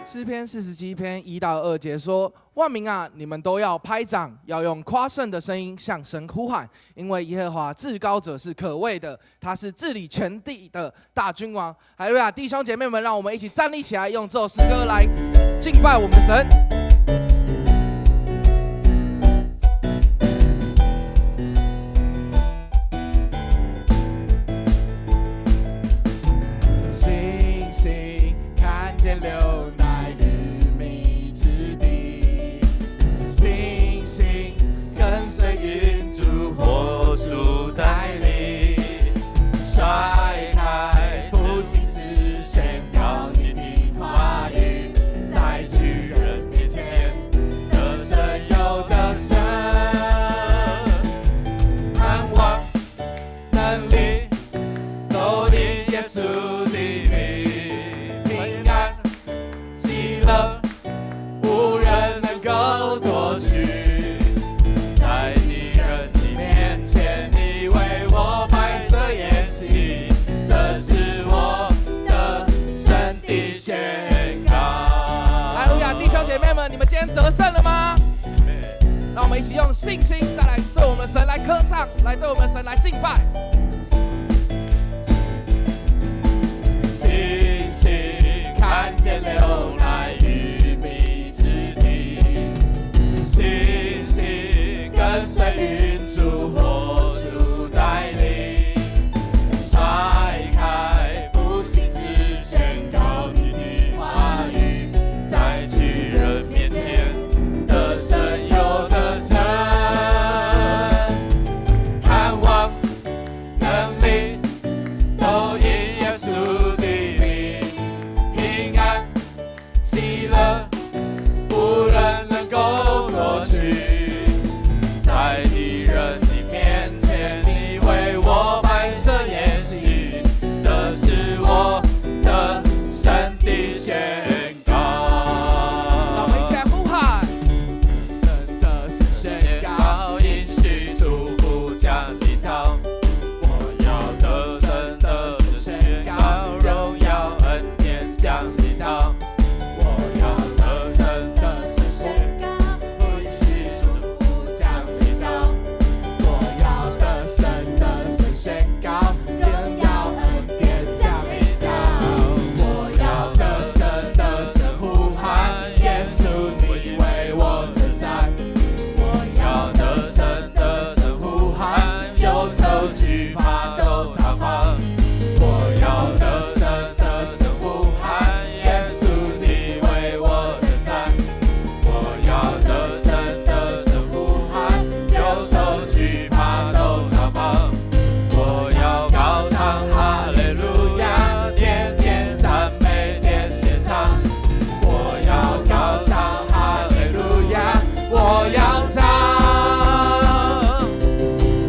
诗篇47篇1到2节说：万民啊，你们都要拍掌，要用夸胜的声音向神呼喊，因为耶和华至高者是可畏的，他是治理全地的大君王。哈利路亚！弟兄姐妹们，让我们一起站立起来，用这首诗歌来敬拜我们的神。星星看见流奶与蜜之地，星星跟随云柱火柱带领，甩开复兴之宣告你的话语，在巨人面前得胜又得胜，盼望能力都因耶稣的名，平安喜乐无人能够夺取，在敌人的面前你为我摆设筵席，这是我的神的宣告。哈利路亚！弟兄姐妹们，你们今天得胜了吗？让我们一起用信心再来对我们的神来歌唱，来对我们的神来敬拜。星星看见流奶与蜜之地，星星跟随云柱火柱带领，甩开不幸之宣告你的话语，在巨人面前得胜又得胜，盼望能力都因耶稣的名，平安喜乐无人能够夺取，在敌人的面前你为我摆设筵席，这是我的神的宣告。让我们一起来呼喊，神的宣告，应许祝福降临到，我要得神的宣告，荣耀恩典降临到，我要得神的宣告，应许祝福降临到，我要得神的宣告，荣耀恩典降临到，我要得神的呼喊，耶稣你为我征战，我要得神的呼喊，忧愁惧怕都逃跑，我要得神的呼喊，耶稣你为我征战，我要得神的呼喊，忧愁惧怕都逃跑，我要高唱哈利路亚，天天赞美天天唱，我要高唱哈利路亚，我要唱，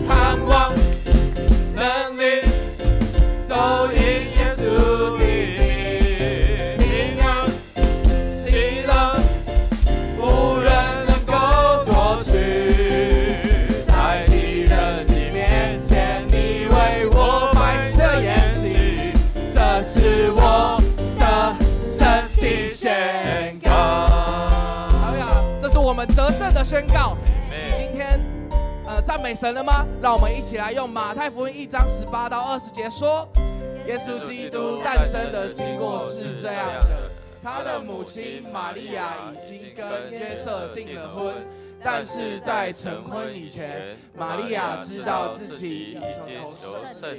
盼望能力都因耶稣的名，平安喜乐无人能够夺取，在敌人的面前你为我摆设筵席，这是我的神的宣告。好呀，这是我们得胜的宣告。今天赞美神了吗？让我们一起来用马太福音1章18到20节说：耶稣基督诞生的经过是这样的，他的母亲玛利亚已经跟约瑟订了婚，但是在成婚以前，玛利亚知道自己已经由圣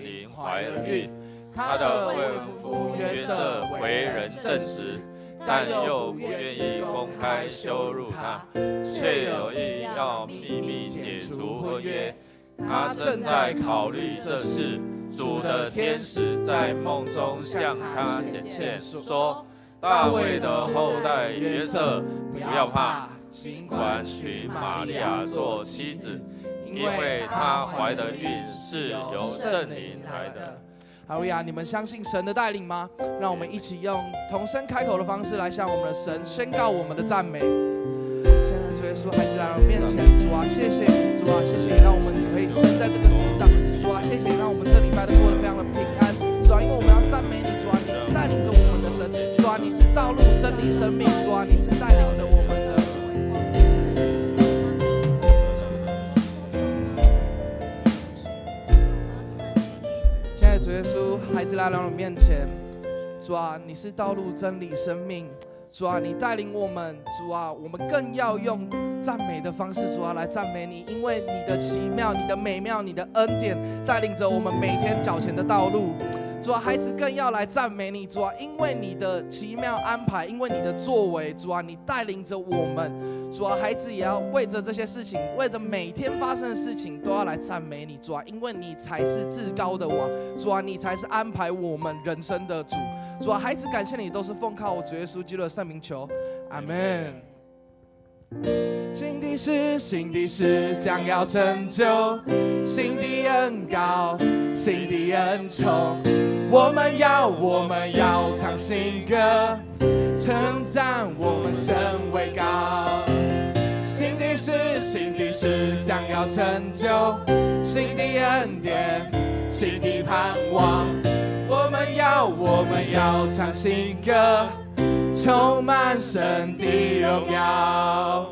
灵怀了孕。她的未婚夫约瑟为人正直，但又不愿意公开羞辱她，却有意要秘密解除婚约。他正在考虑这事，主的天使在梦中向他显现，说：大卫的后代约瑟，不要怕，尽管娶玛利亚做妻子，因为她怀的孕是由圣灵来的。哈利路亚！你们相信神的带领吗？让我们一起用同声开口的方式来向我们的神宣告我们的赞美。现在主耶稣，孩子来到面前，主啊，谢谢你，主啊，谢谢你，让我们可以生在这个世上，主啊，谢谢你，让我们这礼拜都过得非常的平安，主啊，因为我们要赞美你，主啊，你是带领着我们的神，主啊，你是道路、真理、生命，主啊，你是带领着我们的。亲爱的主耶稣，孩子来到你面前，主啊，你是道路、真理、生命。主啊，你带领我们，主啊，我们更要用赞美的方式，主啊，来赞美你，因为你的奇妙、你的美妙、你的恩典带领着我们每天脚前的道路。主啊，孩子更要来赞美你，主啊，因为你的奇妙安排，因为你的作为，主啊，你带领着我们，主啊，孩子也要为着这些事情，为着每天发生的事情，都要来赞美你，主啊，因为你才是至高的王，主啊，你才是安排我们人生的主，主啊，孩子感谢你，都是奉靠我主耶稣基督的圣名求，阿们。新的事，新的事将要成就，新的恩膏，新的恩宠，我们要唱新歌，称赞我们神为高。新的事，新的事将要成就，新的恩典，新的盼望，我们要唱新歌，充满神的荣耀。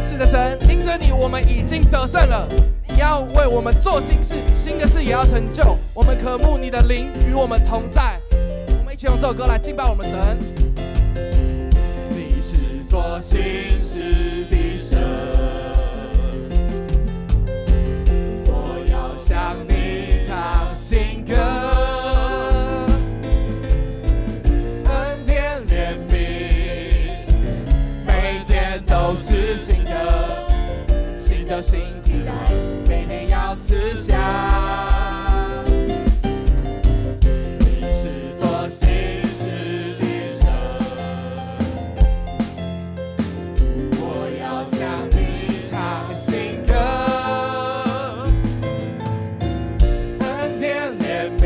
是的，神，因着你，我们已经得胜了。你要为我们做新事，新的事也要成就。我们渴慕你的灵与我们同在。我们一起用这首歌来敬拜我们神。你是做新事的神，我要向你唱新歌。都是新的，新就新替代，每天要吃下。你是做新事的神，我要向你唱新歌。恩典怜悯，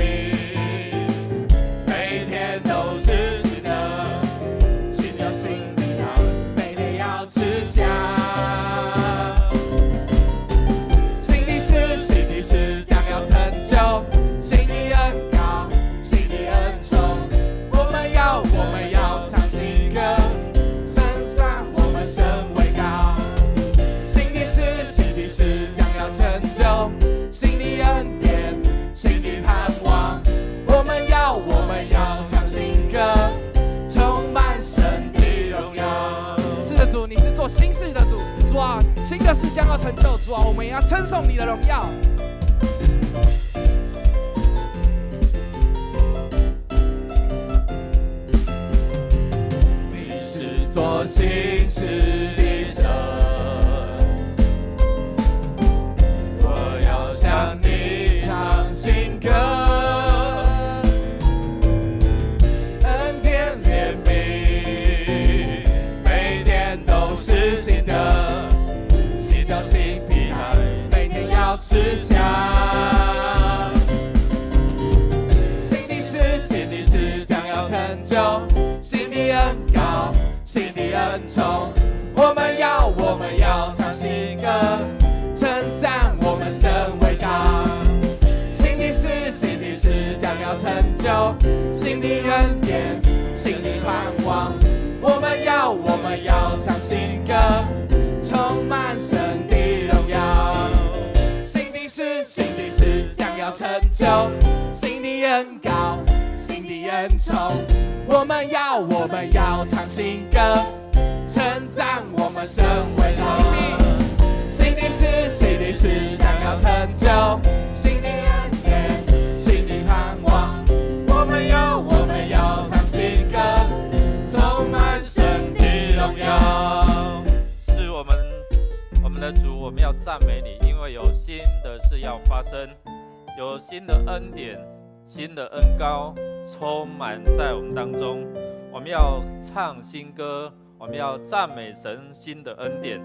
每天都是新的，新就新替代。吃下新的事，新的事将要成就，新的恩膏，新的恩宠，我们要唱新歌，称赞我们神为高。新的事，新的事将要成就，新的恩典，新的盼望，我们要唱新歌，充满神的荣耀。主，你是做新事的主，主啊，新的事将要成就，主啊，我们也要称颂你的荣耀。你是做新事的神，我要向你唱新歌。新的，新就新皮囊，每天要吃下。新的事，新的事将要成就，新的恩膏，新的恩宠，我们要唱新歌，称赞我们神为高。新的事，新的事将要成就，新的恩典，新的盼望。我们要唱新歌，充满神的荣耀。新的事，新的事将要成就，新的恩膏，新的恩宠，我们要唱新歌，称赞我们神为高。新的事，新的事将要成就，新的恩典，新的盼望，我们要唱新歌，充满神的荣耀。是我们的主，我们要赞美你，因为有新的事要发生，有新的恩典、新的恩膏充满在我们当中。我们要唱新歌，我们要赞美神新的恩典，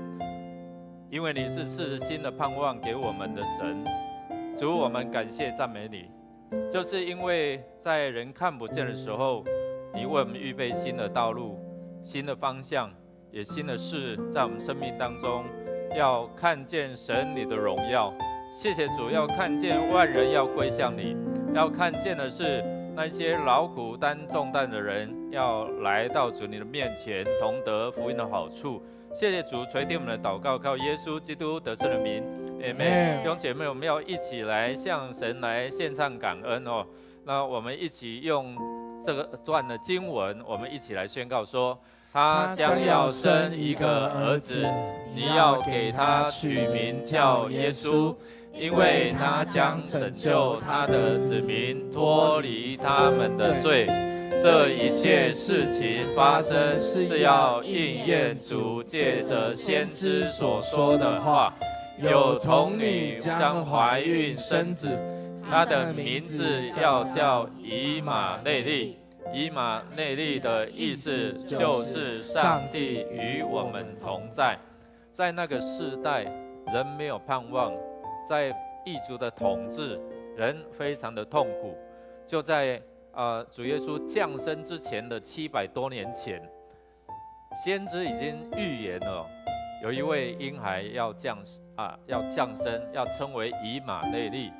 因为你是赐新的盼望给我们的神。主，我们感谢赞美你，就是因为在人看不见的时候，你为我们预备新的道路、新的方向，也新的事在我们生命当中，要看见神你的荣耀。谢谢主，要看见万人要归向你，要看见的是那些劳苦担重担的人，要来到主你的面前，同得福音的好处。谢谢主垂听我们的祷告，靠耶稣基督得胜的名，阿们。弟兄姐妹，我们要一起来向神来献上感恩哦。那我们一起用这个段的经文，我们一起来宣告说：他将要生一个儿子，你要给他取名叫耶稣，因为他将拯救他的子民，脱离他们的罪。这一切事情发生，是要应验主借着先知所说的话：有童女将怀孕生子，他的名字要叫以马内利。以马内利的意思就是上帝与我们同在。在那个世代，人没有盼望，在异族的统治，人非常的痛苦。就在主耶稣降生之前的700多年前，先知已经预言了，有一位婴孩要降生，要称为以马内利。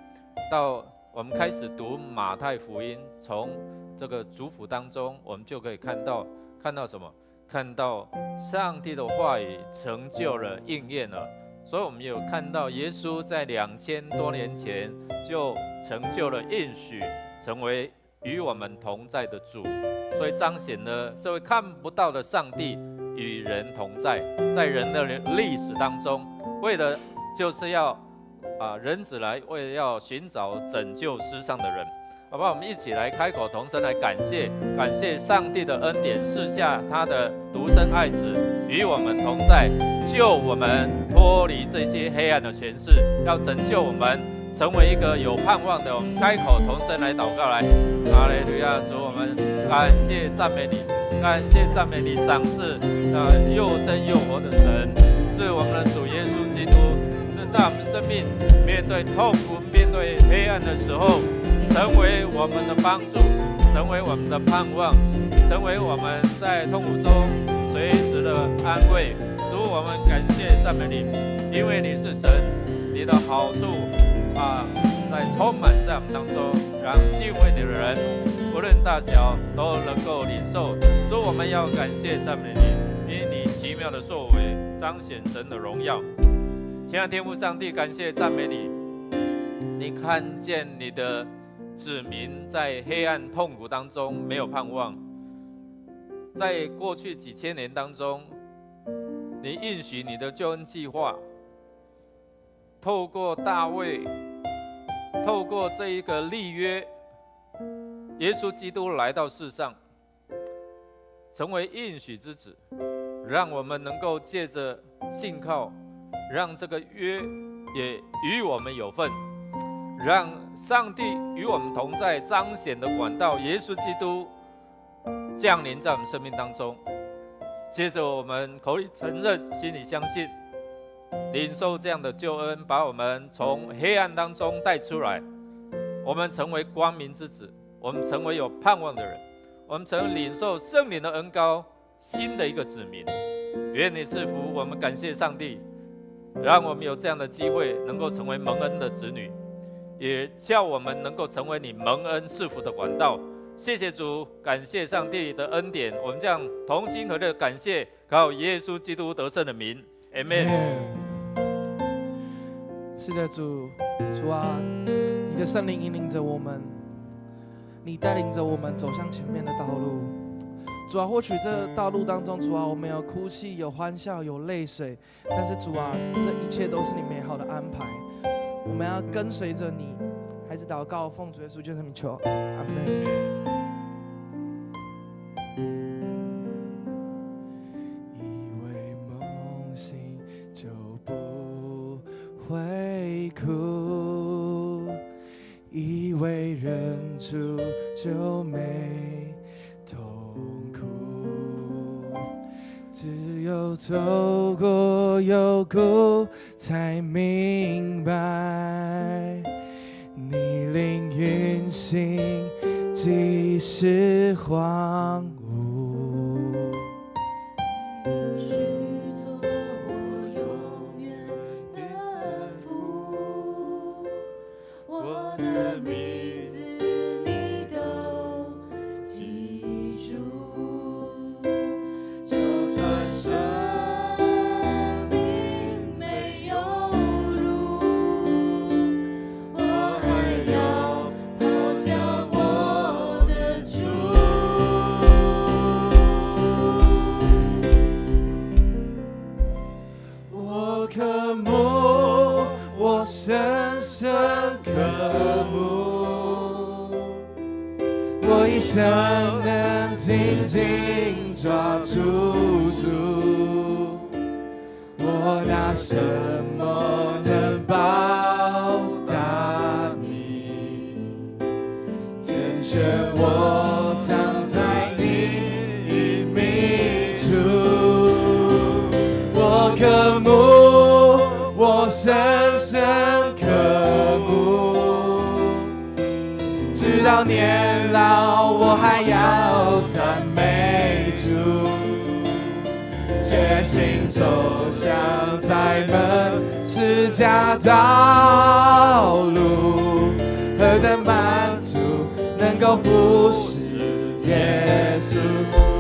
到我们开始读马太福音，从这个族谱当中，我们就可以看到什么？看到上帝的话语成就了、应验了。所以我们有看到耶稣在2000多年前就成就了应许，成为与我们同在的主，所以彰显了这位看不到的上帝与人同在。在人的历史当中，为了就是要人子来，为了要寻找拯救世上的人。好不好？我们一起来开口同声来感谢上帝的恩典，赐下他的独生爱子与我们同在，救我们脱离这些黑暗的权势，要拯救我们成为一个有盼望的。我们开口同声来祷告，来，哈利路亚！主，我们感谢赞美你，感谢赞美你，赏赐又真又活的神，是我们的主耶稣基督，是在我们生命面对痛苦、面对黑暗的时候，成为我们的帮助，成为我们的盼望，成为我们在痛苦中随时的安慰。主，我们感谢赞美你，因为你是神，你的好处来充满在我们当中，让敬畏你的人无论大小都能够领受。主，我们要感谢赞美你，因你奇妙的作为彰显神的荣耀。亲爱的天父上帝，感谢赞美你，你看见你的子民在黑暗痛苦当中没有盼望。在过去几千年当中，你应许你的救恩计划，透过大卫，透过这一个立约，耶稣基督来到世上，成为应许之子，让我们能够借着信靠，让这个约也与我们有份，让上帝与我们同在彰显的管道，耶稣基督降临在我们生命当中。接着我们口里承认，心里相信，领受这样的救恩，把我们从黑暗当中带出来，我们成为光明之子，我们成为有盼望的人，我们成为领受圣灵的恩膏新的一个子民。愿你赐福我们，感谢上帝，让我们有这样的机会能够成为蒙恩的子女，也叫我们能够成为你蒙恩赐福的管道。谢谢主，感谢上帝的恩典，我们这样同心合力感谢，靠耶稣基督得胜的名，阿们。是的，主啊，你的圣灵引领着我们，你带领着我们走向前面的道路。主啊，或许这道路当中，主啊，我们有哭泣，有欢笑，有泪水，但是主啊，这一切都是你美好的安排。我们要跟随着你。孩子祷告，奉主耶稣基督的名求，阿们。以为梦醒就不会哭，以为忍住就没痛苦，只有走过幽谷才明白，你令云行即是荒芜，许做我永远的父，我的名字你都我一生能紧紧抓住主，我拿什么能报答你？拣选我藏在你隐秘处，我渴慕，我深深渴慕，直到年老我还要赞美主，决心走向窄门是家道路，何等满足能够服侍耶稣。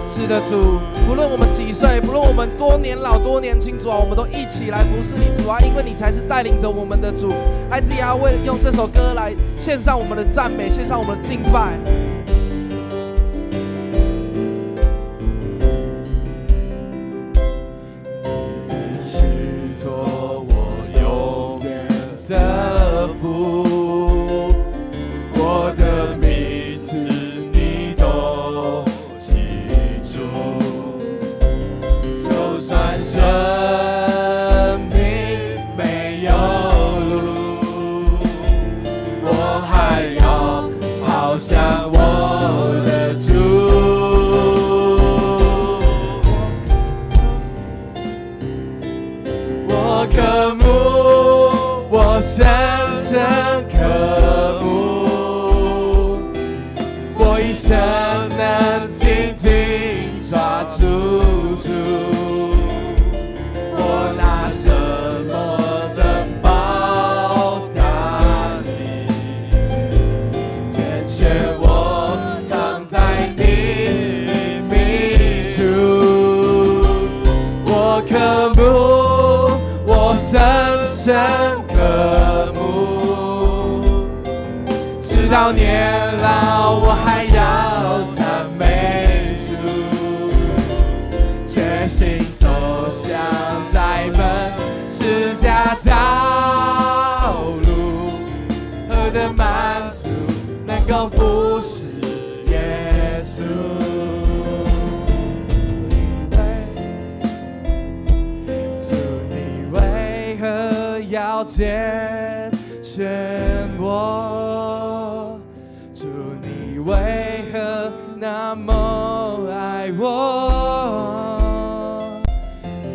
是的，主，不论我们几岁，不论我们多年老多年轻，主啊，我们都一起来服侍你，主啊，因为你才是带领着我们的主。孩子也要为了用这首歌来献上我们的赞美，献上我们的敬拜。你许托我永远的福，我的名字你都记住，就算生命没有路，我还要跑向我的主。我渴慕，我深深渴慕，我一生能紧紧抓住主，我拿什么能报答你？拣选我藏在你隐秘处，我渴慕，我深深渴慕，直到年老我还要赞美主，决心走向窄门是家道路，何等满足能够服侍耶稣。主，你为何要拣选我？主，你为何那么爱我？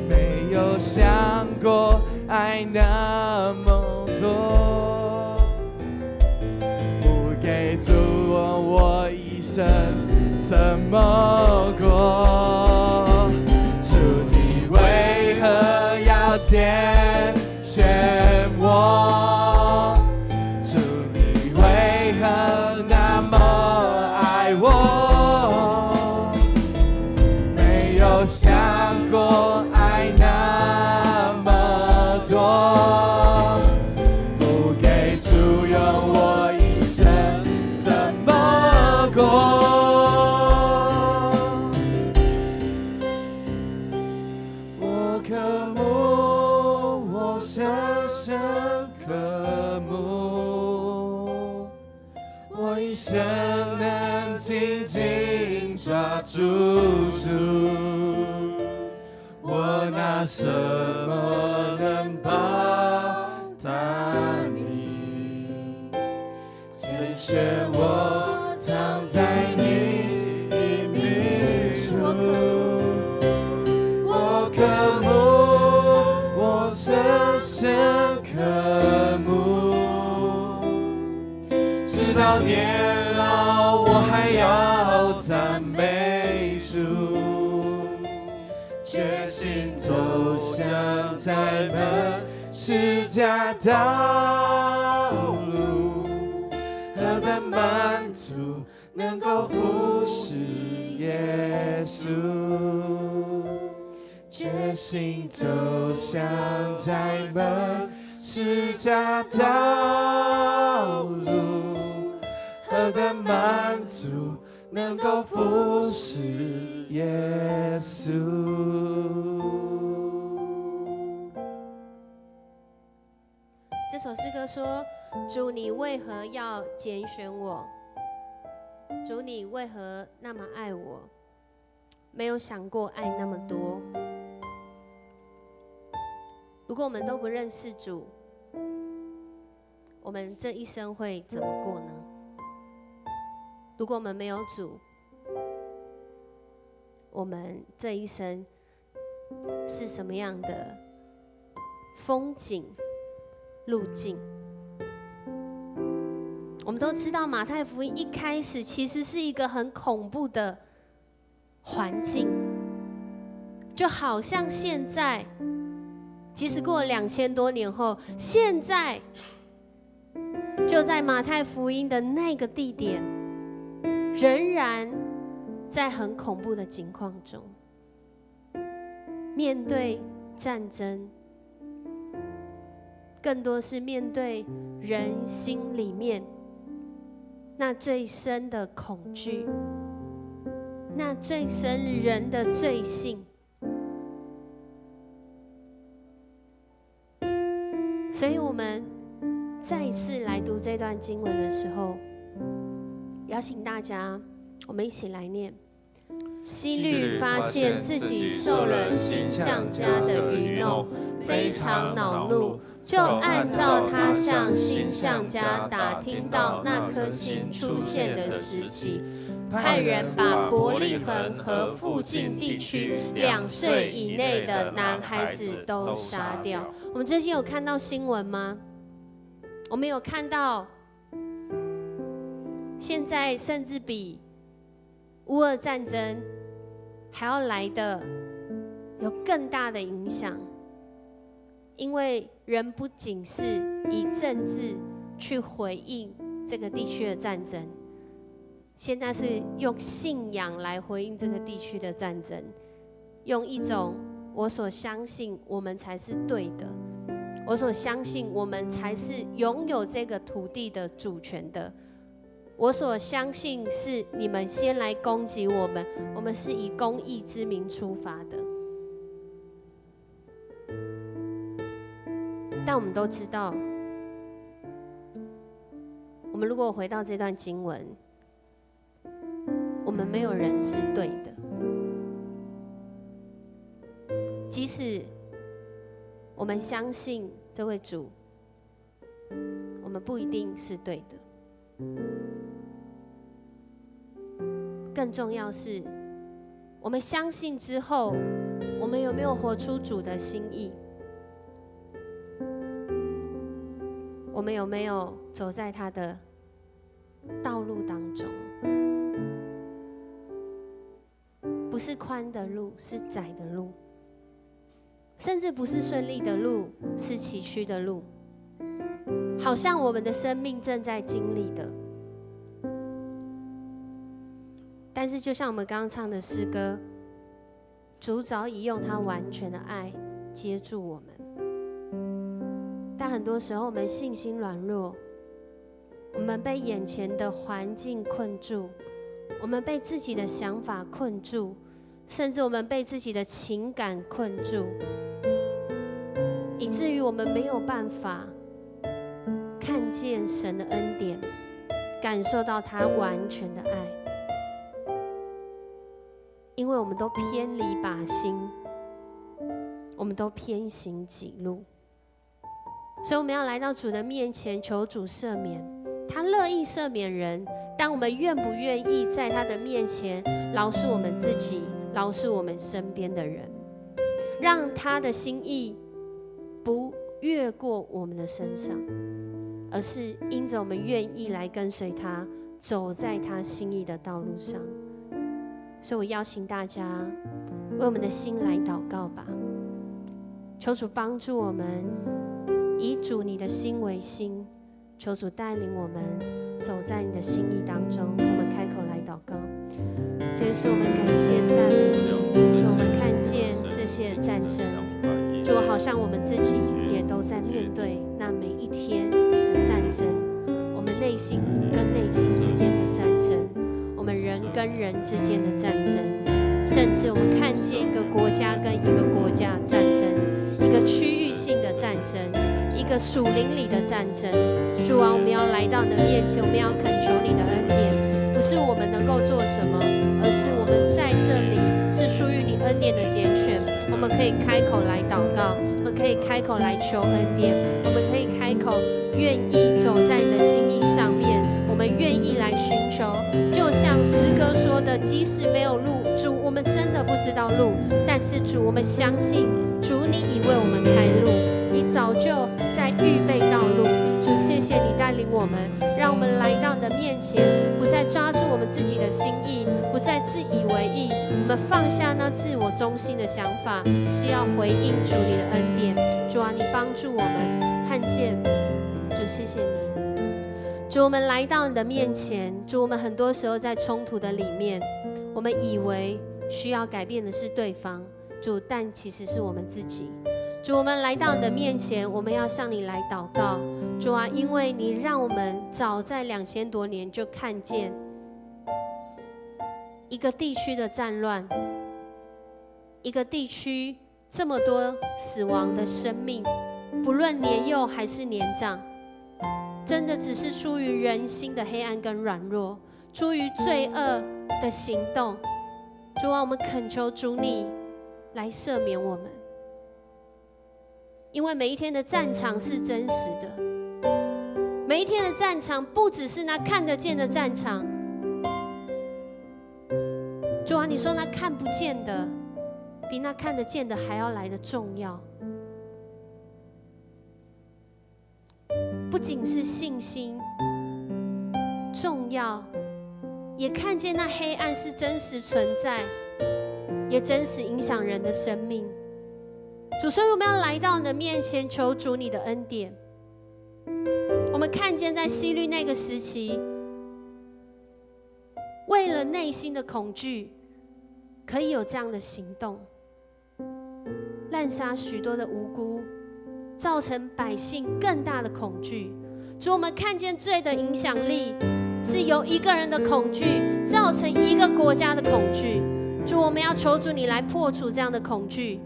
没有想过爱那么多，不给主我一生怎么过？主，你为何要拣选我？主，你为何那么爱我？没有想过爱那么多，不给主用我一生怎么过？我渴慕，我深深渴慕，我一生能紧紧抓住主，我拿什么能报答你？拣选我藏在你隐秘处，我渴慕，我深深渴慕，直到年老我还要赞美主，决心走向窄门是家道路，何等满足能够服侍耶稣，决心走向窄门是家道路，何等满足能够服侍耶稣。这首诗歌说：“主，你为何要拣选我？主你为何那么爱我？没有想过爱那么多。如果我们都不认识主，我们这一生会怎么过呢？如果我们没有主，我们这一生是什么样的风景路径？我们都知道马太福音一开始其实是一个很恐怖的环境，就好像现在，即使过了2000多年后，现在就在马太福音的那个地点，仍然在很恐怖的境况中，面对战争，更多是面对人心里面那最深的恐惧，那最深人的罪性。所以我们再一次来读这段经文的时候，邀请大家，我们一起来念。希律发现自己受了星象家的愚弄，非常恼怒，就按照他向星象家打听到那颗星出现的时期，派人把伯利恒和附近地区2岁以内的男孩子都杀掉。我们最近有看到新闻吗？我们有看到，现在甚至比乌俄战争还要来的有更大的影响，因为人不仅是以政治去回应这个地区的战争，现在是用信仰来回应这个地区的战争，用一种我所相信我们才是对的，我所相信我们才是拥有这个土地的主权的，我所相信是你们先来攻击我们，我们是以公义之名出发的。但我们都知道，我们如果回到这段经文，我们没有人是对的，即使我们相信这位主，我们不一定是对的。更重要是，我们相信之后，我们有没有活出主的心意？我们有没有走在他的道路当中？不是宽的路，是窄的路，甚至不是顺利的路，是崎岖的路，好像我们的生命正在经历的。但是就像我们刚刚唱的诗歌，主早已用他完全的爱接住我们。但很多时候我们信心软弱，我们被眼前的环境困住，我们被自己的想法困住，甚至我们被自己的情感困住，以至于我们没有办法看见神的恩典，感受到他完全的爱。因为我们都偏离靶心，我们都偏行己路，所以我们要来到主的面前，求主赦免。他乐意赦免人，但我们愿不愿意在他的面前饶恕我们自己，饶恕我们身边的人，让他的心意不越过我们的身上，而是因着我们愿意来跟随他，走在他心意的道路上。所以我邀请大家为我们的心来祷告吧，求主帮助我们以主你的心为心，求主带领我们走在你的心意当中。我们开口来祷告。主耶稣，我们感谢赞美你，主，我们看见这些战争，主，好像我们自己也都在面对那每一天的战争，我们内心跟内心之间的战争，我们人跟人之间的战争，甚至我们看见一个国家跟一个国家的战争，一个区域性的战争，一个属灵里的战争。主啊，我们要来到你的面前，我们要恳求你的恩典，不是我们祷告，我们可以开口来求恩典，我们可以开口愿意走在你的心意上面，我们愿意来寻求。就像诗歌说的，即使没有路，主，我们真的不知道路，但是主，我们相信主，你已为我们开路，你早就在预备道路。主，谢谢你带领我们，让我们来到你的面前，不再抓住我们自己的心意，不再自以为意，我们放下那自我中心的想法，是要回应主你的恩典。主啊，你帮助我们看见。主，谢谢你。主，我们来到你的面前。主，我们很多时候在冲突的里面，我们以为需要改变的是对方，主，但其实是我们自己。主，我们来到你的面前，我们要向你来祷告。主啊，因为你让我们早在2000多年就看见一个地区的战乱，一个地区这么多死亡的生命，不论年幼还是年长，真的只是出于人心的黑暗跟软弱，出于罪恶的行动。主啊，我们恳求主你来赦免我们，因为每一天的战场是真实的，每一天的战场不只是那看得见的战场。主啊，你说那看不见的比那看得见的还要来得重要。不仅是信心重要，也看见那黑暗是真实存在，也真实影响人的生命。主，所以我们要来到你的面前，求主你的恩典。我们看见在希律那个时期，为了内心的恐惧，可以有这样的行动，滥杀许多的无辜，造成百姓更大的恐惧。主，我们看见罪的影响力是由一个人的恐惧造成一个国家的恐惧。主，我们要求主你来破除这样的恐惧，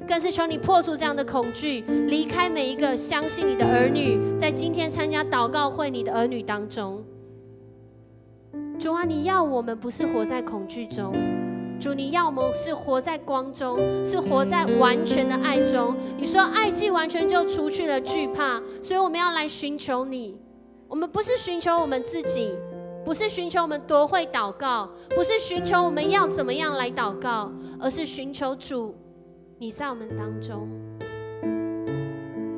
更是求你破除这样的恐惧，离开每一个相信你的儿女，在今天参加祷告会你的儿女当中。主啊，你要我们不是活在恐惧中，主，你要我们是活在光中，是活在完全的爱中。你说爱既完全，就除去了惧怕，所以我们要来寻求你。我们不是寻求我们自己，不是寻求我们多会祷告，不是寻求我们要怎么样来祷告，而是寻求主你在我们当中，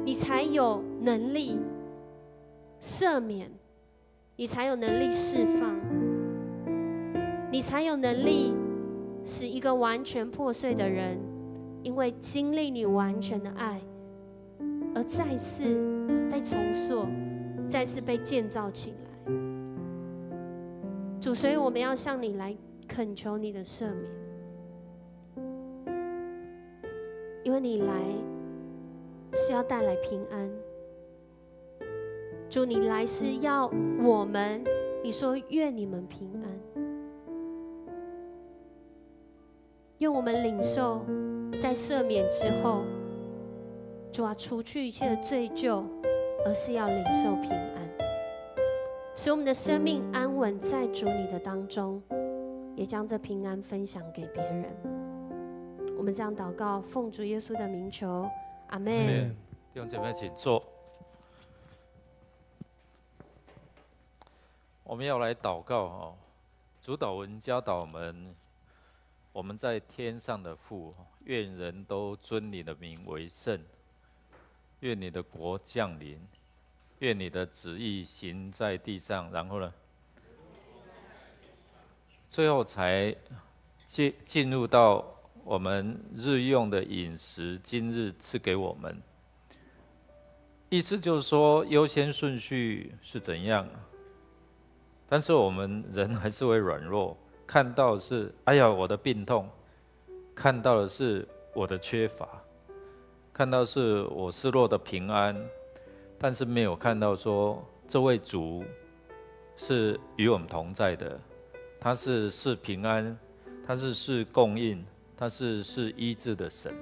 你才有能力赦免，你才有能力释放，你才有能力使一个完全破碎的人，因为经历你完全的爱，而再次被重塑，再次被建造起来。主，所以我们要向你来恳求你的赦免，因为你来是要带来平安。主，你来是要我们，你说愿你们平安，愿我们领受在赦免之后，主啊，除去一切的罪疚，而是要领受平安，使我们的生命安稳在主你的当中，也将这平安分享给别人。我们这样祷告，奉主耶稣的名求，阿们。弟兄姐妹，请坐。我们要来祷告哦，主导文教导我们在天上的父，愿人都尊你的名为圣，愿你的国降临，愿你的旨意行在地上。然后呢，最后才进入到我们日用的饮食，今日赐给我们。意思就是说，优先顺序是怎样？但是我们人还是会软弱，看到的是哎呀我的病痛，看到的是我的缺乏，看到是我失落的平安，但是没有看到说这位主是与我们同在的，他是平安，他是供应，他是医治的神。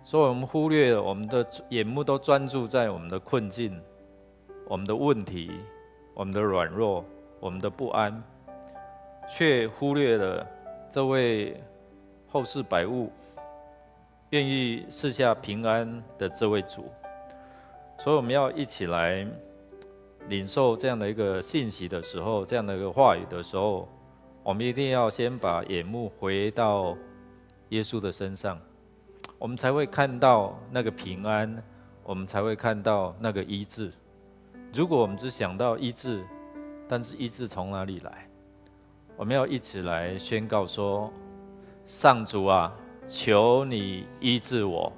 所以我们忽略了，我们的眼目都专注在我们的困境、我们的问题、我们的软弱、我们的不安，却忽略了这位后世百物愿意赐下平安的这位主。所以我们要一起来领受这样的一个信息的时候，这样的一个话语的时候，我们一定要先把眼目回到耶稣的身上，我们才会看到那个平安，我们才会看到那个医治。如果我们只想到医治，但是医治从哪里来？我们要一起来宣告说：上主啊，求你医治我，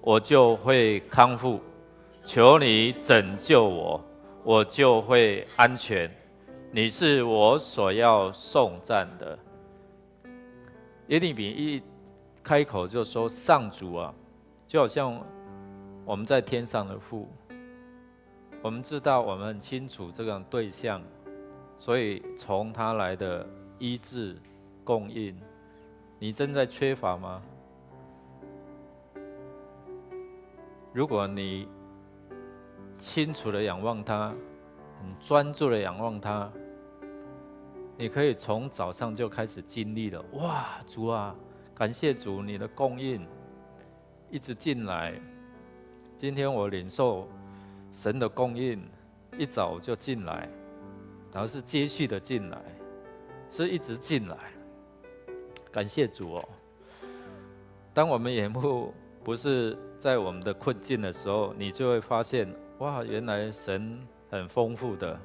我就会康复；求你拯救我，我就会安全。你是我所要颂赞的。耶利米一开口就说：上主啊，就好像我们在天上的父，我们知道，我们很清楚这个对象，所以从他来的医治供应，你正在缺乏吗？如果你清楚的仰望他，很专注的仰望他，你可以从早上就开始经历了。哇，主啊，感谢主，你的供应一直进来。今天我领受神的供应，一早就进来，然后是接续的进来，是一直进来。感谢主哦！当我们眼目不是在我们的困境的时候，你就会发现，哇，原来神很丰富的。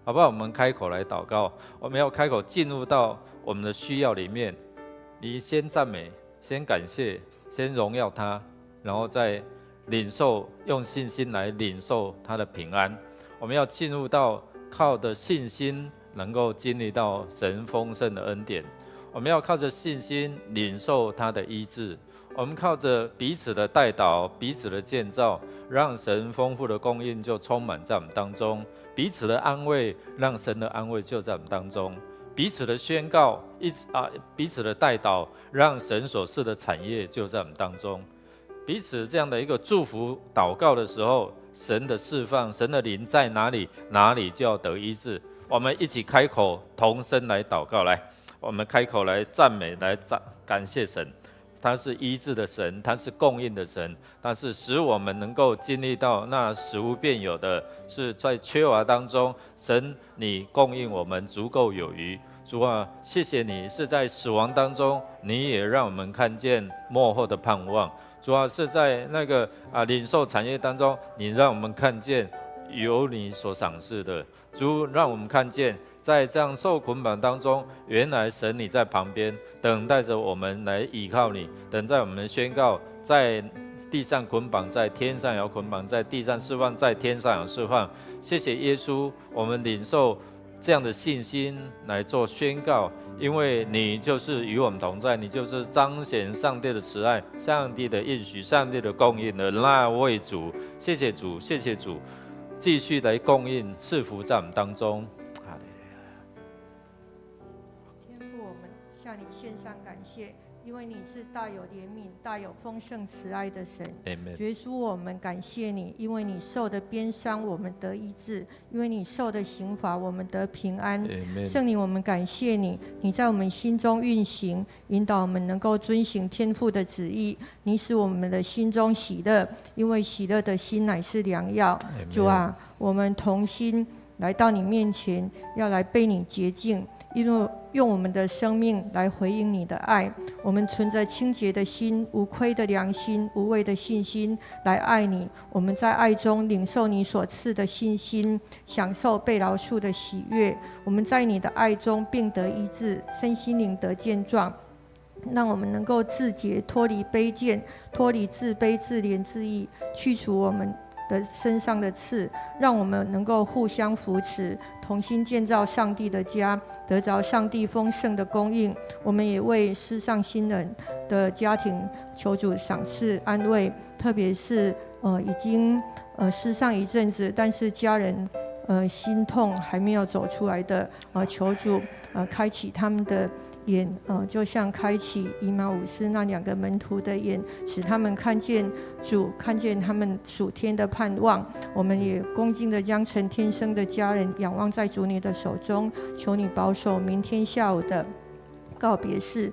好不好？我们开口来祷告，我们要开口进入到我们的需要里面。你先赞美，先感谢，先荣耀他，然后再领受，用信心来领受他的平安。我们要进入到靠的信心，能够经历到神丰盛的恩典。我们要靠着信心领受他的医治。我们靠着彼此的代祷，彼此的建造，让神丰富的供应就充满在我们当中；彼此的安慰，让神的安慰就在我们当中；彼此的宣告，彼此的代祷，让神所赐的产业就在我们当中。彼此这样的一个祝福祷告的时候，神的释放，神的灵在哪里，哪里就要得医治。我们一起开口同声来祷告，来，我们开口来赞美，来感谢神。他是医治的神，他是供应的神，他是使我们能够经历到那使无变有的，是在缺乏当中，神你供应我们足够有余。主啊，谢谢你是在死亡当中，你也让我们看见末后的盼望。主啊，是在那个领受产业当中，你让我们看见有你所赏赐的。主，让我们看见在这样受捆绑当中，原来神你在旁边等待着我们来依靠你，等待我们宣告，在地上捆绑，在天上有捆绑，在地上释放，在天上有释放。谢谢耶稣，我们领受这样的信心来做宣告，因为你就是与我们同在，你就是彰显上帝的慈爱，上帝的应许，上帝的供应的那位主。谢谢主，谢谢主，继续来供应赐福在我们当中。天父，我们向你献上感谢，因为你是大有怜悯、大有丰盛慈爱的神。耶稣，我们感谢你，因为你受的鞭伤，我们得医治；因为你受的刑罚，我们得平安。圣灵，我们感谢你，你在我们心中运行，引导我们能够遵行天父的旨意。你使我们的心中喜乐，因为喜乐的心乃是良药。主啊，我们同心来到你面前，要来被你洁净，因为用我们的生命来回应你的爱。我们存着清洁的心，无亏的良心，无畏的信心来爱你。我们在爱中领受你所赐的信心，享受被饶恕的喜悦。我们在你的爱中病得医治，身心灵得健壮，让我们能够自洁，脱离卑贱，脱离自卑、自怜、自义，去除我们的身上的刺，让我们能够互相扶持，同心建造上帝的家，得着上帝丰盛的供应。我们也为失丧新人的家庭求主赏赐安慰，特别是已经失丧一阵子，但是家人心痛还没有走出来的，求主开启他们的眼，就像开启以马忤斯那2个门徒的眼，使他们看见主，看见他们属天的盼望。我们也恭敬地将陈天生的家人仰望在主你的手中，求你保守明天下午的告别式，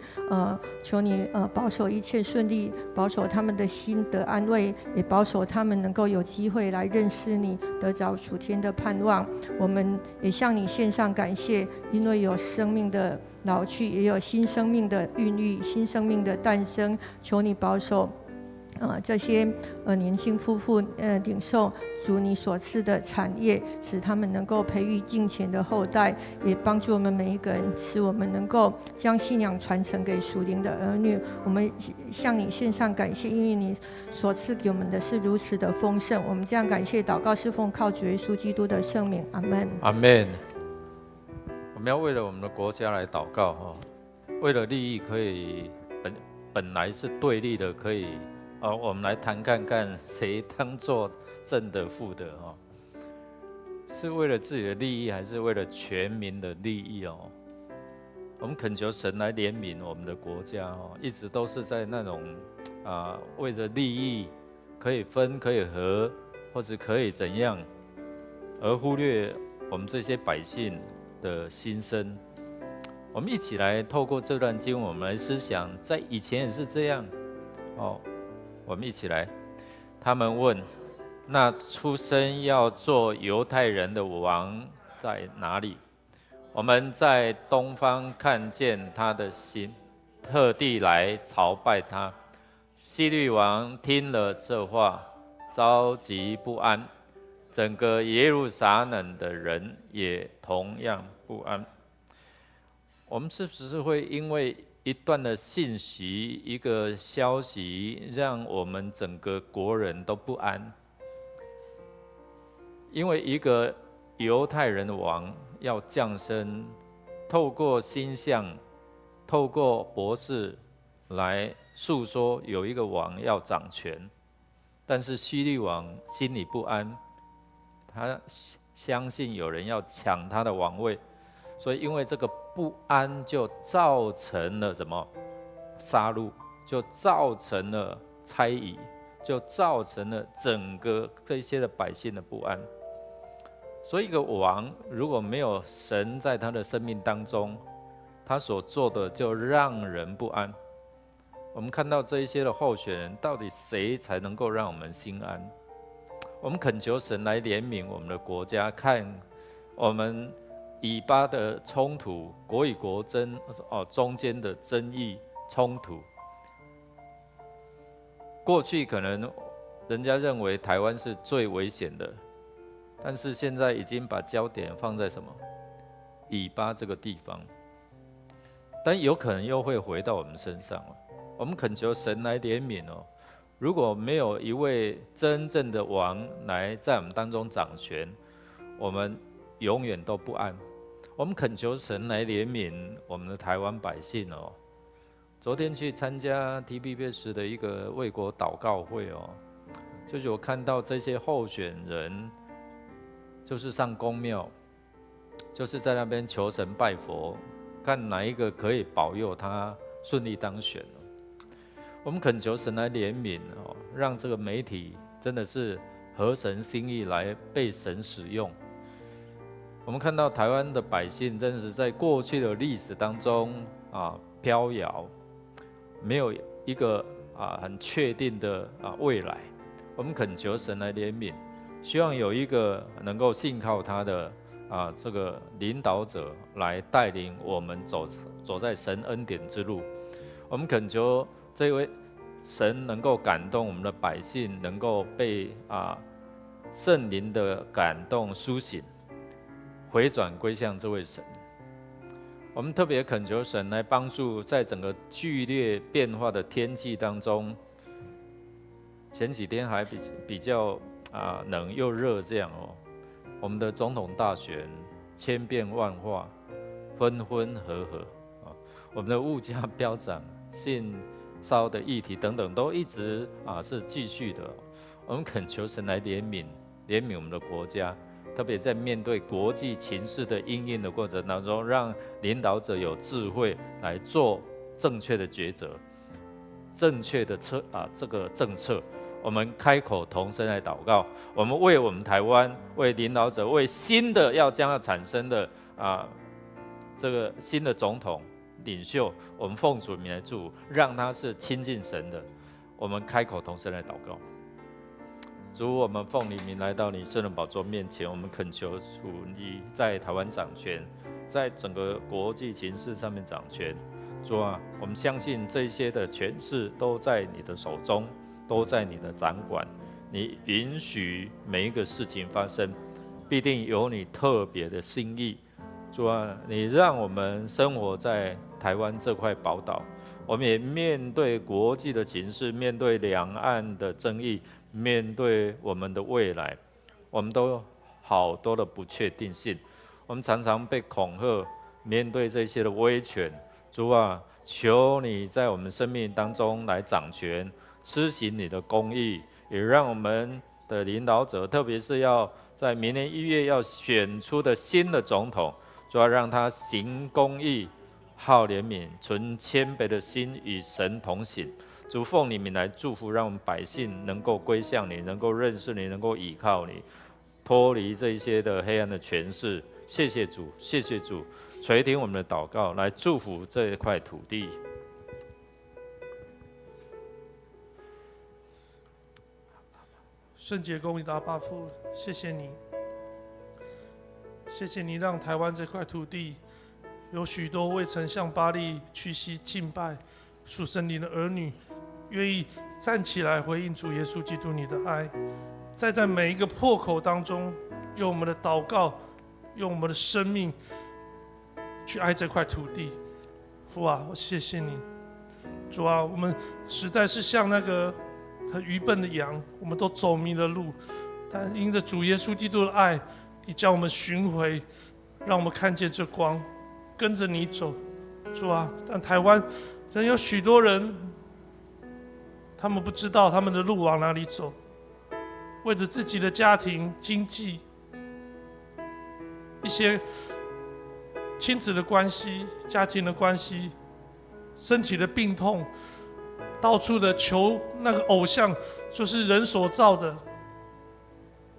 求你保守一切顺利，保守他们的心得安慰，也保守他们能够有机会来认识你，得着属天的盼望。我们也向你献上感谢，因为有生命的老去，也有新生命的孕育，新生命的诞生。求你保守这些年轻夫妇领受主你所赐的产业，使他们能够培育敬虔的后代，也帮助我们每一个人，使我们能够将信仰传承给属灵的儿女。我们向你献上感谢，因为你所赐给我们的是如此的丰盛。我们这样感谢祷告是奉靠主耶稣基督的圣名，阿们。阿们。我们要为了我们的国家来祷告哈，为了利益可以本来是对立的，可以我们来谈看看谁当作正的负的哈，是为了自己的利益，还是为了全民的利益哦？我们恳求神来怜悯我们的国家哦，一直都是在那种为了利益可以分可以合，或者可以怎样，而忽略我们这些百姓的心声。我们一起来透过这段经文，我们来思想，在以前也是这样哦。我们一起来，他们问：那出生要做犹太人的王在哪里？我们在东方看见他的心，特地来朝拜他。希律王听了这话，着急不安，整个耶路撒冷的人也同样不安。我们是不是会因为一段的信息，一个消息，让我们整个国人都不安？因为一个犹太人的王要降生，透过星象，透过博士来诉说有一个王要掌权，但是希律王心里不安，他相信有人要抢他的王位，所以因为这个不安，就造成了什么？杀戮，就造成了猜疑，就造成了整个这些的百姓的不安。所以一个王如果没有神在他的生命当中，他所做的就让人不安。我们看到这一些的候选人，到底谁才能够让我们心安？我们恳求神来怜悯我们的国家，看我们以巴的冲突，国与国中间的争议冲突。过去可能人家认为台湾是最危险的，但是现在已经把焦点放在什么？以巴这个地方，但有可能又会回到我们身上了。我们恳求神来怜悯哦。如果没有一位真正的王来在我们当中掌权，我们永远都不安。我们恳求神来怜悯我们的台湾百姓哦。昨天去参加 TBS 的一个为国祷告会哦，就是我看到这些候选人，就是上公庙，就是在那边求神拜佛，看哪一个可以保佑他顺利当选。我们恳求神来怜悯哦，让这个媒体真的是合神心意来被神使用。我们看到台湾的百姓真的是在过去的历史当中飘摇，没有一个很确定的未来。我们恳求神来怜悯，希望有一个能够信靠他的这个领导者来带领我们走在神恩典之路。我们恳求这位神能够感动我们的百姓，能够被圣灵的感动苏醒，回转归向这位神。我们特别恳求神来帮助，在整个剧烈变化的天气当中，前几天还比较冷又热这样哦。我们的总统大选千变万化，分分合合我们的物价飙涨，性骚的议题等等都一直是继续的。我们恳求神来怜悯我们的国家，特别在面对国际情势的因应的过程当中，让领导者有智慧来做正确的抉择，正确的这个政策。我们开口同声来祷告，我们为我们台湾，为领导者，为新的要将要产生的这个新的总统领袖，我们奉主名来祝福，让他是亲近神的。我们开口同声来祷告。主，我们奉你名来到你圣人宝座面前，我们恳求主你在台湾掌权，在整个国际情势上面掌权。主啊，我们相信这些的权势都在你的手中，都在你的掌管。你允许每一个事情发生，必定有你特别的心意。主啊，你让我们生活在台湾这块宝岛，我们也面对国际的情势，面对两岸的争议，面对我们的未来，我们都好多的不确定性。我们常常被恐吓，面对这些的威权。主啊，求你在我们生命当中来掌权，施行你的公义，也让我们的领导者，特别是要在明年1月要选出的新的总统，主要让他行公义，好怜悯，存谦卑的心，与神同行。主，奉你名来祝福，让我们百姓能够归向你，能够认识你，能够倚靠你，脱离这些的黑暗的权势。谢谢主，谢谢主，垂听我们的祷告，来祝福这一块土地。圣洁公义的阿爸父，谢谢你，谢谢你让台湾这块土地有许多未曾向巴力屈膝敬拜属神你的儿女，愿意站起来回应主耶稣基督你的爱，在每一个破口当中，用我们的祷告，用我们的生命去爱这块土地。父啊，我谢谢你，主啊，我们实在是像那个很愚笨的羊，我们都走迷了路，但因着主耶稣基督的爱，你将我们寻回，让我们看见这光，跟着你走。主啊，但台湾仍有许多人，他们不知道他们的路往哪里走，为着自己的家庭、经济、一些亲子的关系、家庭的关系、身体的病痛，到处的求那个偶像，就是人所造的，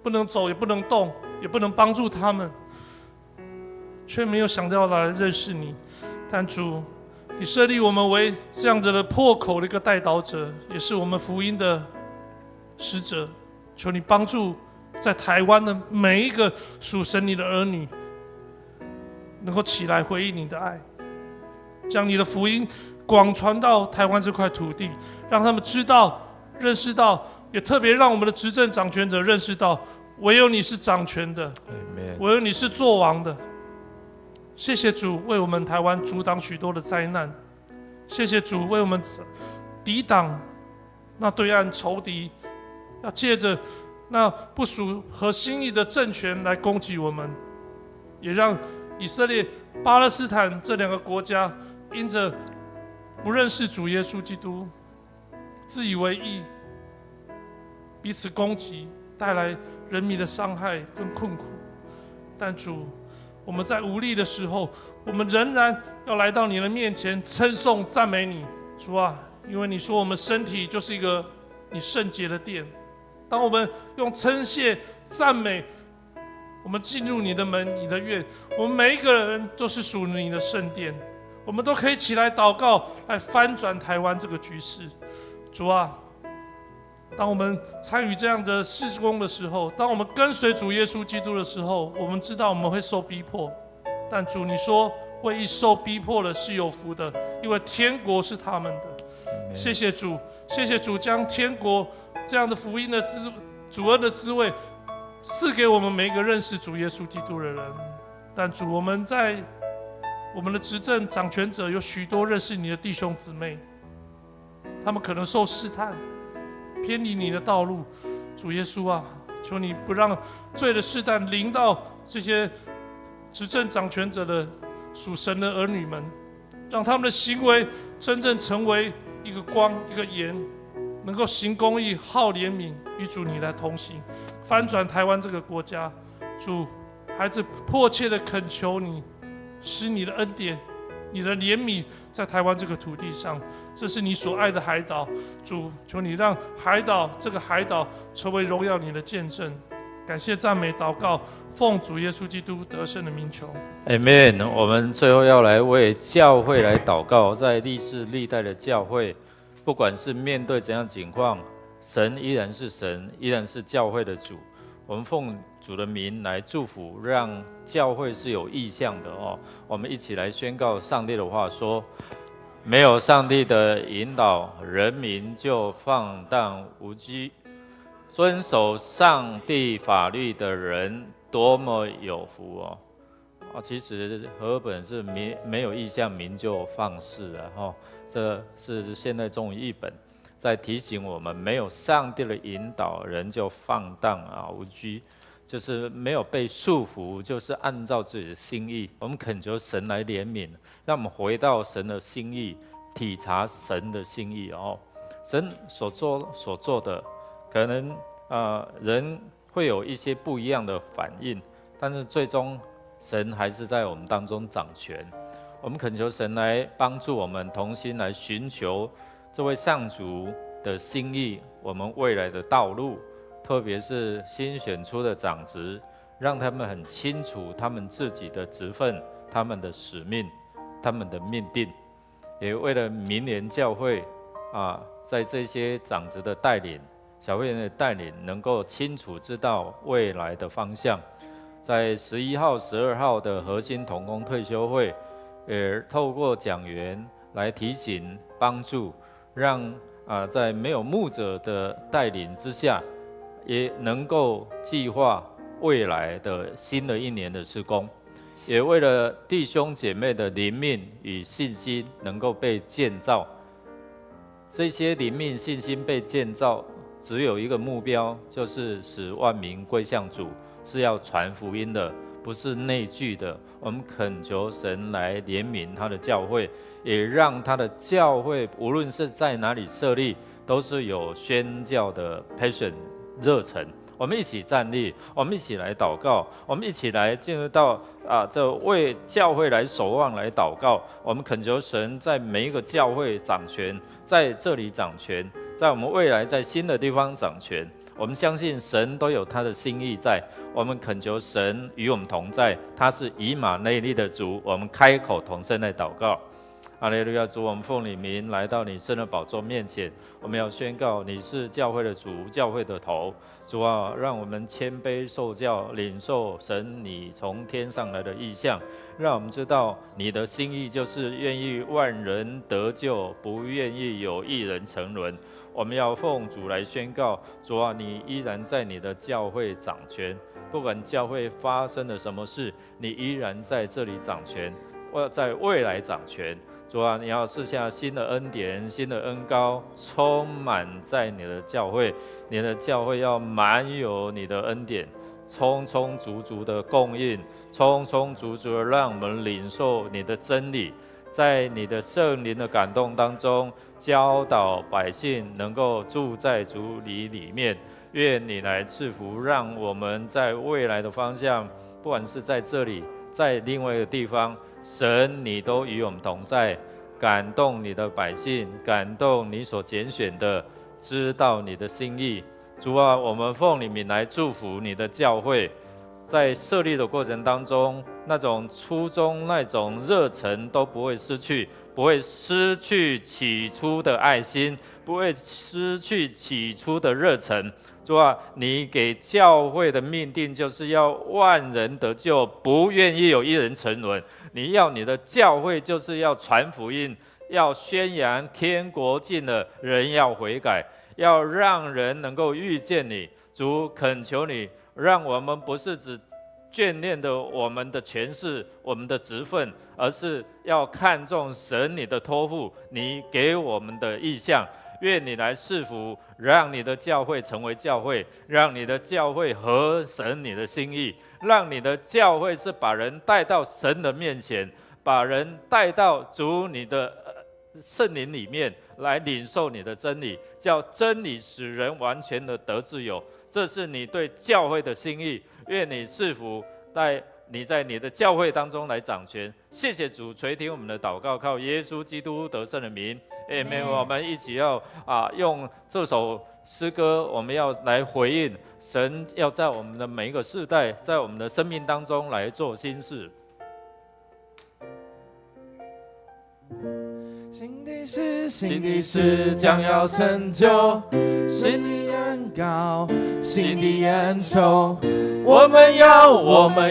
不能走也不能动，也不能帮助他们，却没有想到来认识你。但主，你设立我们为这样子的破口的一个代祷者，也是我们福音的使者。求你帮助在台湾的每一个属神你的儿女，能够起来回应你的爱，将你的福音广传到台湾这块土地，让他们知道、认识到，也特别让我们的执政掌权者认识到，唯有你是掌权的，唯有你是作王的。谢谢主为我们台湾阻挡许多的灾难，谢谢主为我们抵挡那对岸仇敌，要借着那不属合心意的政权来攻击我们，也让以色列、巴勒斯坦这两个国家因着不认识主耶稣基督，自以为义，彼此攻击，带来人民的伤害跟困苦。但主，我们在无力的时候，我们仍然要来到你的面前，称颂赞美你。主啊，因为你说我们身体就是一个你圣洁的殿，当我们用称谢赞美，我们进入你的门、你的院，我们每一个人都是属于你的圣殿，我们都可以起来祷告，来翻转台湾这个局势。主啊，当我们参与这样的事工的时候，当我们跟随主耶稣基督的时候，我们知道我们会受逼迫，但主你说，为义受逼迫的是有福的，因为天国是他们的。谢谢主，谢谢主将天国这样的福音的主恩的滋味赐给我们每一个认识主耶稣基督的人。但主，我们在我们的执政掌权者有许多认识你的弟兄姊妹，他们可能受试探，偏离你的道路。主耶稣啊，求你不让罪的试探临到这些执政掌权者的属神的儿女们，让他们的行为真正成为一个光、一个盐，能够行公义、好怜悯，与主你来同行，翻转台湾这个国家。主，孩子迫切的恳求你，使你的恩典、你的怜悯在台湾这个土地上，这是你所爱的海岛。主，求你让这个海岛成为荣耀你的见证。感谢赞美祷告，奉主耶稣基督得胜的名求。Amen。我们最后要来为教会来祷告，在历世历代的教会，不管是面对怎样情况，神依然是神，依然是教会的主。我们奉主的名来祝福，让教会是有意向的哦。我们一起来宣告上帝的话说：没有上帝的引导，人民就放荡无拘。遵守上帝法律的人多么有福哦！其实和本是没有意向，民就放肆了哈。这是现代中文译本在提醒我们，没有上帝的引导，人就放荡无拘，就是没有被束缚，就是按照自己的心意。我们恳求神来怜悯，让我们回到神的心意，体察神的心意哦。神所做的。可能人会有一些不一样的反应，但是最终神还是在我们当中掌权。我们恳求神来帮助我们，同心来寻求这位上主的心意，我们未来的道路，特别是新选出的长职，让他们很清楚他们自己的职分、他们的使命、他们的命定，也为了明年教会在这些长职的带领。小会员的带领能够清楚知道未来的方向，在11号、12号的核心同工退休会，也透过讲员来提醒、帮助，让在没有牧者的带领之下，也能够计划未来的新的一年的事工，也为了弟兄姐妹的灵命与信心能够被建造。这些灵命信心被建造，只有一个目标，就是使万民归向主，是要传福音的，不是内聚的。我们恳求神来怜悯他的教会，也让他的教会无论是在哪里设立，都是有宣教的 passion 热忱。我们一起站立，我们一起来祷告，我们一起来进入到这为教会来守望来祷告。我们恳求神在每一个教会掌权，在这里掌权，在我们未来在新的地方掌权。我们相信神都有他的心意在，我们恳求神与我们同在，他是以马内利的主。我们开口同声来祷告。哈利路亚！主，我们奉你名来到你圣的宝座面前，我们要宣告你是教会的主，教会的头。主啊，让我们谦卑受教，领受神你从天上来的意象，让我们知道你的心意就是愿意万人得救，不愿意有一人沉沦。我们要奉主来宣告，主啊，你依然在你的教会掌权，不管教会发生了什么事，你依然在这里掌权，在未来掌权。主啊，你要赐下新的恩典、新的恩膏，充满在你的教会。你的教会要满有你的恩典，充充足足的供应，充充足足的让我们领受你的真理，在你的圣灵的感动当中，教导百姓能够住在主你里面。愿你来赐福，让我们在未来的方向，不管是在这里，在另外一个地方，神你都与我们同在，感动你的百姓，感动你所拣选的，知道你的心意。主啊，我们奉你名来祝福你的教会，在设立的过程当中，那种初衷、那种热忱都不会失去，不会失去起初的爱心，不会失去起初的热忱。主啊，你给教会的命定就是要万人得救，不愿意有一人沉沦。你要你的教会就是要传福音，要宣扬天国近了，人要悔改，要让人能够遇见你。主，恳求你，让我们不是只眷恋的我们的权势、我们的职分，而是要看重神你的托付，你给我们的意向。愿你来赐福，让你的教会成为教会，让你的教会合神你的心意，让你的教会是把人带到神的面前，把人带到主你的圣灵里面来领受你的真理，叫真理使人完全的得自由。这是你对教会的心意。愿你赐福你在你的教会当中来掌权。谢谢主垂听我们的祷告，靠耶稣基督得胜的名，Amen。我们一起要用这首诗歌，我们要来回应神，要在我们的每一个世代，在我们的生命当中来做新事。新的事将要成就，新的恩膏，新的恩宠。我们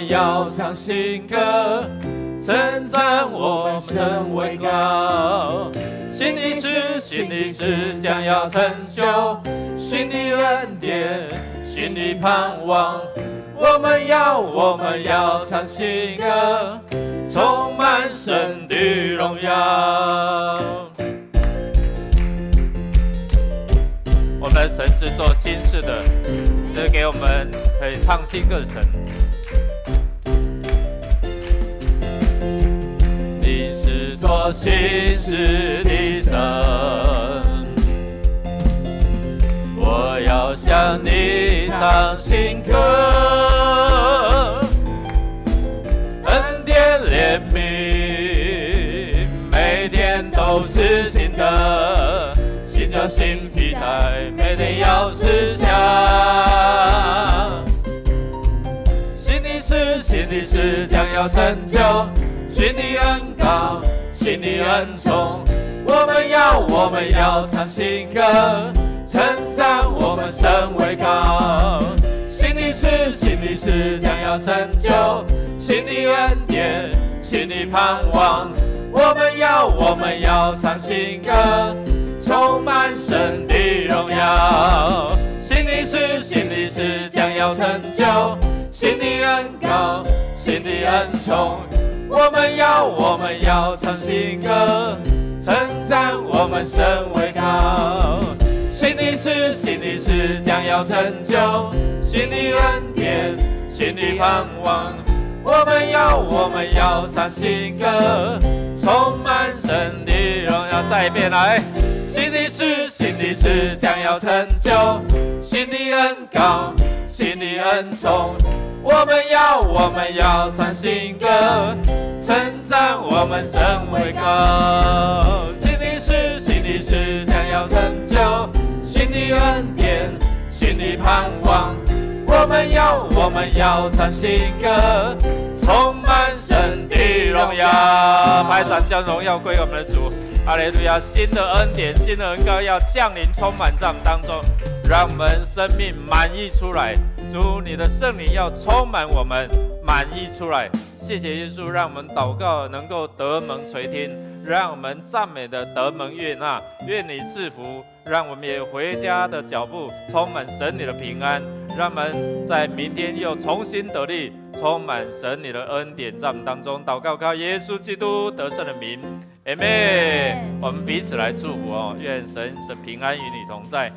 要唱新歌，称赞我们神为高。新的事将要成就，新的恩典，新的盼望。我们要唱新歌，充满神的荣耀。我们的神是做新事的，是给我们可以唱新歌的神。你是做新事的神，我要向你唱新歌，恩典怜悯，每天都是新的，新酒新皮带，每天要吃下。新的事将要成就，新的恩膏，新的恩宠。我们要唱新歌，称赞我们神为高。新的事将要成就，新的恩典，新的盼望。我们要唱新歌，充满神的荣耀。新的事将要成就，新的恩膏，新的恩宠。我们要唱新歌，称赞我们神为高。新的事将要成就，新的恩典，新的盼望。我们要唱新歌，充满神的荣耀。再一遍来，新的事将要成就，新的恩膏，新的恩宠。我们要唱新歌，称赞我们神为高。新的事将要成就，新的恩典，新的盼望。我们要唱新歌，充满神的荣耀。拍掌将荣耀归我们的主，哈利路亚！新的恩典，新的恩膏要降临，充满在我们当中，让我们生命满溢出来。主，你的圣灵要充满我们，满溢出来。谢谢耶稣，让我们祷告能够得蒙垂听，让我们赞美的得蒙悦纳。愿你赐福，让我们也回家的脚步充满神你的平安，让我们在明天又重新得力，充满神你的恩典在我们当中。祷告靠耶稣基督得胜的名，阿们。我们彼此来祝福哦，愿神的平安与你同在。